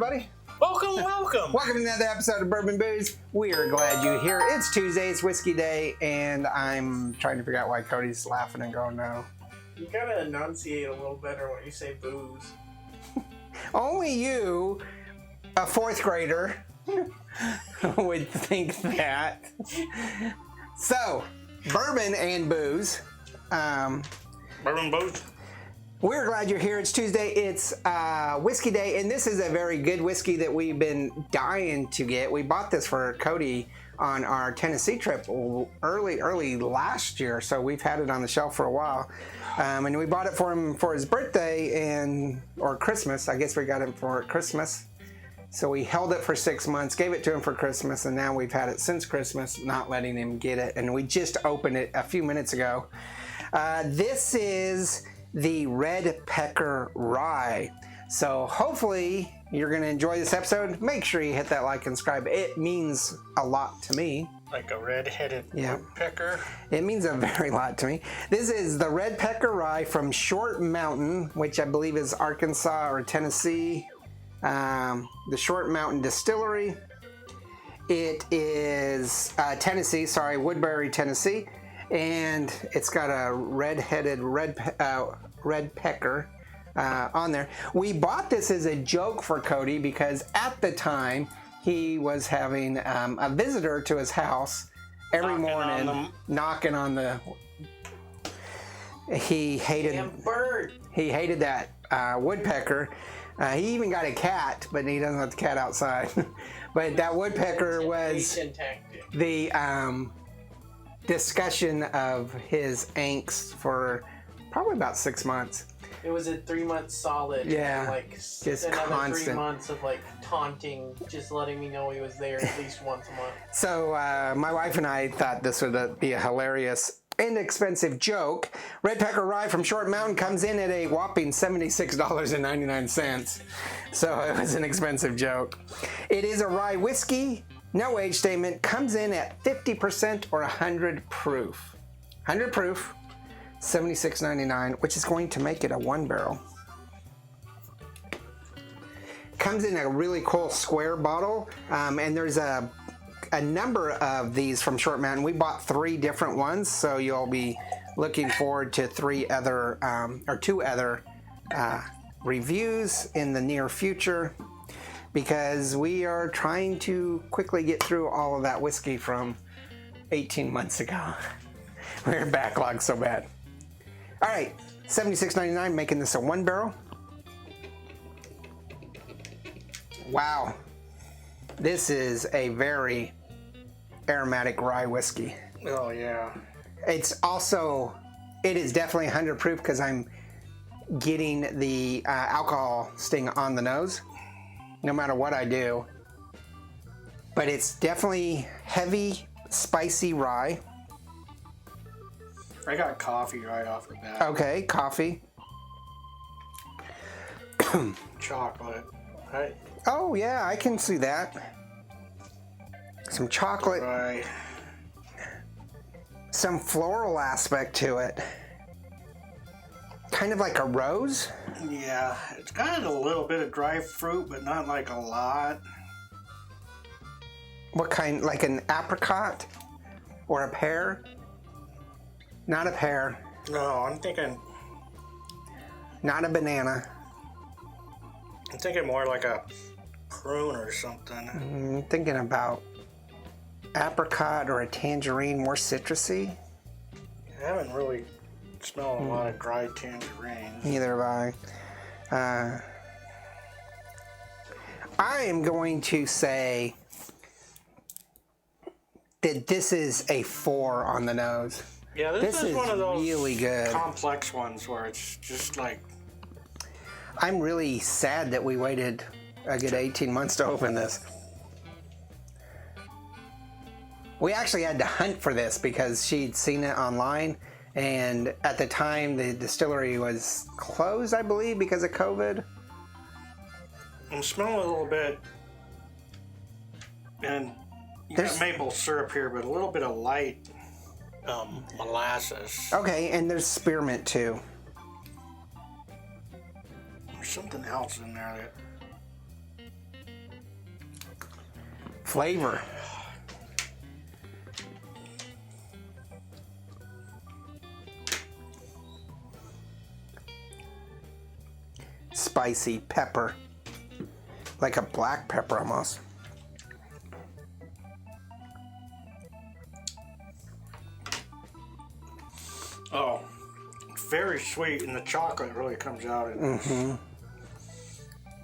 everybody. Welcome. Welcome to another episode of Bourbon Booze. We are glad you're here. It's Tuesday, it's Whiskey Day, and I'm trying to figure out why Cody's laughing and going, no. You gotta enunciate a little better when you say booze. Only you, a fourth grader, would think that. So, Bourbon and Booze. Bourbon Booze. We're glad you're here. It's Tuesday. It's Whiskey Day, and this is a very good whiskey that we've been dying to get. We bought this for Cody on our Tennessee trip early last year, so we've had it on the shelf for a while. And we bought it for him for his birthday or Christmas. I guess we got it for Christmas. So we held it for 6 months, gave it to him for Christmas, and now we've had it since Christmas, not letting him get it. And we just opened it a few minutes ago. This is the Red Pecker Rye. So hopefully you're going to enjoy this episode. Make sure you hit that like and subscribe. It means a lot to me. Like a red-headed woodpecker. It means a very lot to me. This is the Red Pecker Rye from Short Mountain, which I believe is Arkansas or Tennessee. The Short Mountain Distillery. It is Tennessee, Woodbury, Tennessee. And it's got a red-headed red pecker on there. We bought this as a joke for Cody because at the time he was having a visitor to his house every morning, knocking on the. He hated that woodpecker. He even got a cat, but he doesn't let the cat outside. But that woodpecker was the discussion of his angst for probably about 6 months. It was a 3 month solid. Yeah. Like just another constant. 3 months of like taunting, just letting me know he was there at least once a month. So my wife and I thought this would be a hilarious, inexpensive joke. Red Pecker Rye from Short Mountain comes in at a whopping $76.99. So it was an expensive joke. It is a rye whiskey. No age statement, comes in at 50% or 100 proof. 100 proof, $76.99, which is going to make it a one barrel. Comes in a really cool square bottle, and there's a number of these from Short Mountain. We bought 3 different ones, so you'll be looking forward to 2 other reviews in the near future, because we are trying to quickly get through all of that whiskey from 18 months ago. We're backlogged so bad. All right, $76.99, making this a one barrel. Wow. This is a very aromatic rye whiskey. Oh, yeah. It is definitely 100 proof because I'm getting the alcohol sting on the nose, no matter what I do. But it's definitely heavy, spicy rye. I got coffee right off the bat. Okay, coffee. Chocolate. Right. Oh, yeah, I can see that. Some chocolate. Right. Some floral aspect to it. Kind of like a rose. Yeah, it's got a little bit of dry fruit, but not like a lot. What kind? Like an apricot? Or a pear? Not a pear. No, I'm thinking Not a banana. I'm thinking more like a prune or something. I'm thinking about apricot or a tangerine, more citrusy. I haven't really smelled a lot of dry tangerines. Neither have I. I am going to say that this is a 4 on the nose. Yeah, this is one of those really good, complex ones where it's just like. I'm really sad that we waited a good 18 months to open this. We actually had to hunt for this because she'd seen it online, and at the time the distillery was closed, I believe, because of COVID. I'm smelling a little bit, and you got maple syrup here, but a little bit of light molasses. Okay, and there's spearmint too. There's something else in there that flavor. Spicy pepper. Like a black pepper almost. Oh, very sweet, and the chocolate really comes out in this.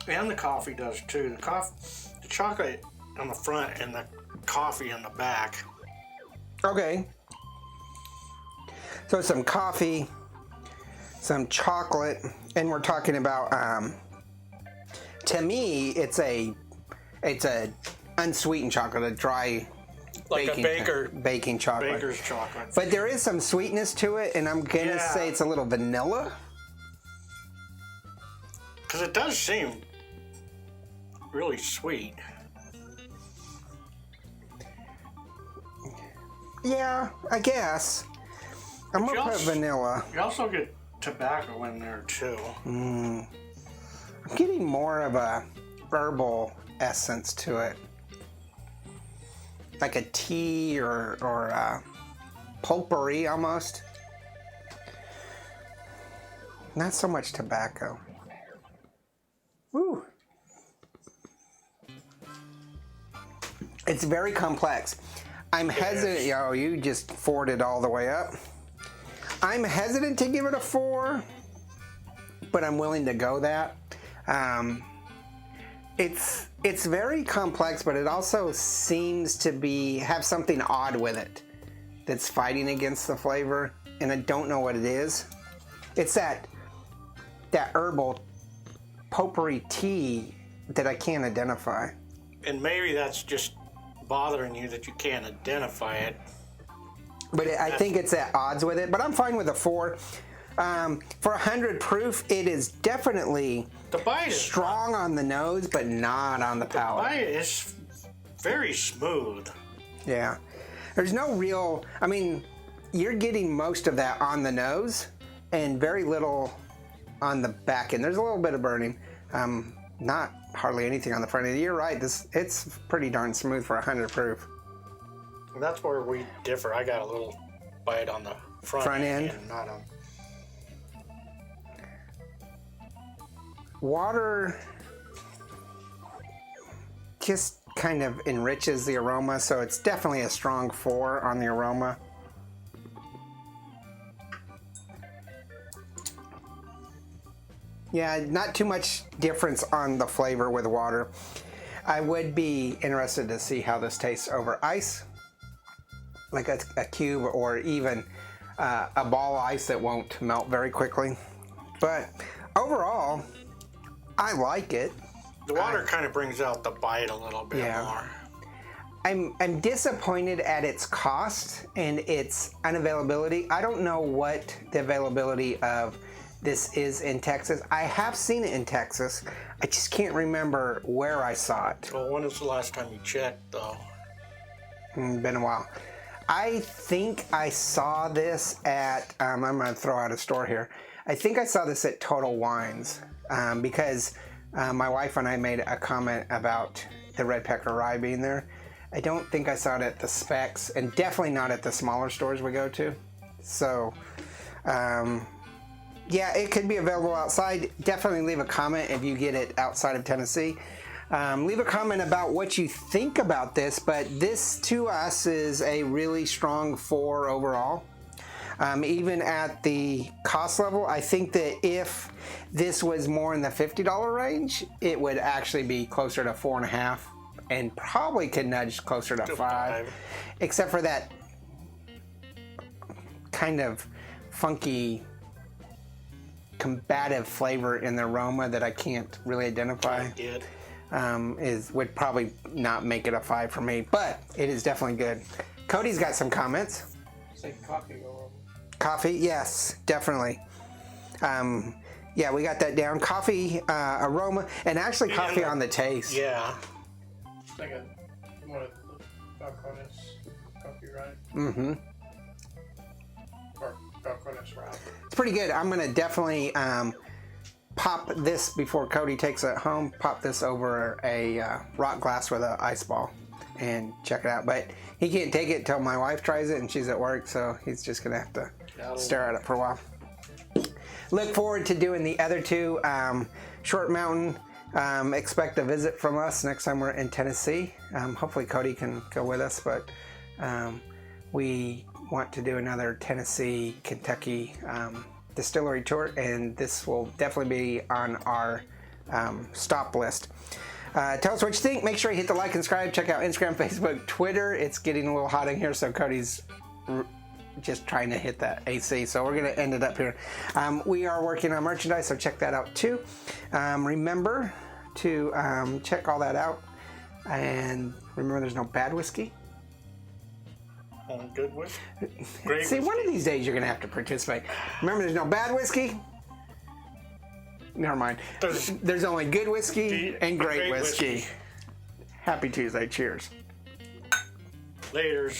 And the coffee does too. The chocolate on the front and the coffee on the back. Okay. So some coffee, some chocolate, and we're talking about. To me, it's a unsweetened chocolate, a dry. Like baking chocolate. Baker's chocolate. But there is some sweetness to it, and I'm going to say it's a little vanilla. Because it does seem really sweet. Yeah, I guess. I'm going to put vanilla. You also get tobacco in there, too. I'm getting more of a herbal essence to it. Like a tea or a potpourri almost. Not so much tobacco. Woo. It's very complex. I'm hesitant. Oh, you just poured it all the way up. I'm hesitant to give it a 4, but I'm willing to go that. It's very complex, but it also seems to have something odd with it that's fighting against the flavor, and I don't know what it is. It's that herbal potpourri tea that I can't identify. And maybe that's just bothering you that you can't identify it. But I think it's at odds with it, but I'm fine with a 4. For 100 proof, it is definitely The bite is strong on the nose, but not on the palate. The bite is very smooth. Yeah. There's no real, I mean, you're getting most of that on the nose and very little on the back end. There's a little bit of burning. Not hardly anything on the front end. You're right. It's pretty darn smooth for 100 proof. And that's where we differ. I got a little bite on the front end. And not on. Water just kind of enriches the aroma, so it's definitely a strong 4 on the aroma. Yeah, not too much difference on the flavor with water. I would be interested to see how this tastes over ice, like a cube or even a ball of ice that won't melt very quickly. But overall, I like it. The water kind of brings out the bite a little bit more. I'm disappointed at its cost and its unavailability. I don't know what the availability of this is in Texas. I have seen it in Texas. I just can't remember where I saw it. Well, when was the last time you checked, though? Been a while. I think I saw this at, I'm going to throw out a store here. I think I saw this at Total Wines because my wife and I made a comment about the Red Pecker Rye being there. I don't think I saw it at the Specs, and definitely not at the smaller stores we go to. So, yeah, it could be available outside. Definitely leave a comment if you get it outside of Tennessee. Leave a comment about what you think about this, but this to us is a really strong 4 overall. Even at the cost level, I think that if this was more in the $50 range, it would actually be closer to 4.5 and probably could nudge closer to 5, except for that kind of funky combative flavor in the aroma that I can't really identify. Would probably not make it a 5 for me, but it is definitely good. Cody's got some comments. Say coffee over. Coffee, yes, definitely. Yeah, we got that down. Coffee aroma, and actually coffee on the taste. Yeah. It's like one of the Falcones coffee, right? Mm-hmm. Or Falcones wrap. It's pretty good. I'm gonna definitely pop this before Cody takes it home. Pop this over a rock glass with an ice ball, and check it out. But he can't take it till my wife tries it, and she's at work, so he's just gonna have to stare at it for a while. Look forward to doing the other two. Short Mountain, expect a visit from us next time we're in Tennessee. Hopefully Cody can go with us, but we want to do another Tennessee, Kentucky distillery tour, and this will definitely be on our stop list. Tell us what you think. Make sure you hit the like and subscribe. Check out Instagram, Facebook, Twitter. It's getting a little hot in here, so Cody's just trying to hit that AC. So we're going to end it up here. We are working on merchandise, so check that out too. Remember to check all that out. And remember, there's no bad whiskey. Good whiskey. Great See, whiskey. one of these days you're going to have to participate. Remember, there's no bad whiskey. Never mind. There's only good whiskey and great whiskey. Happy Tuesday. Cheers. Later.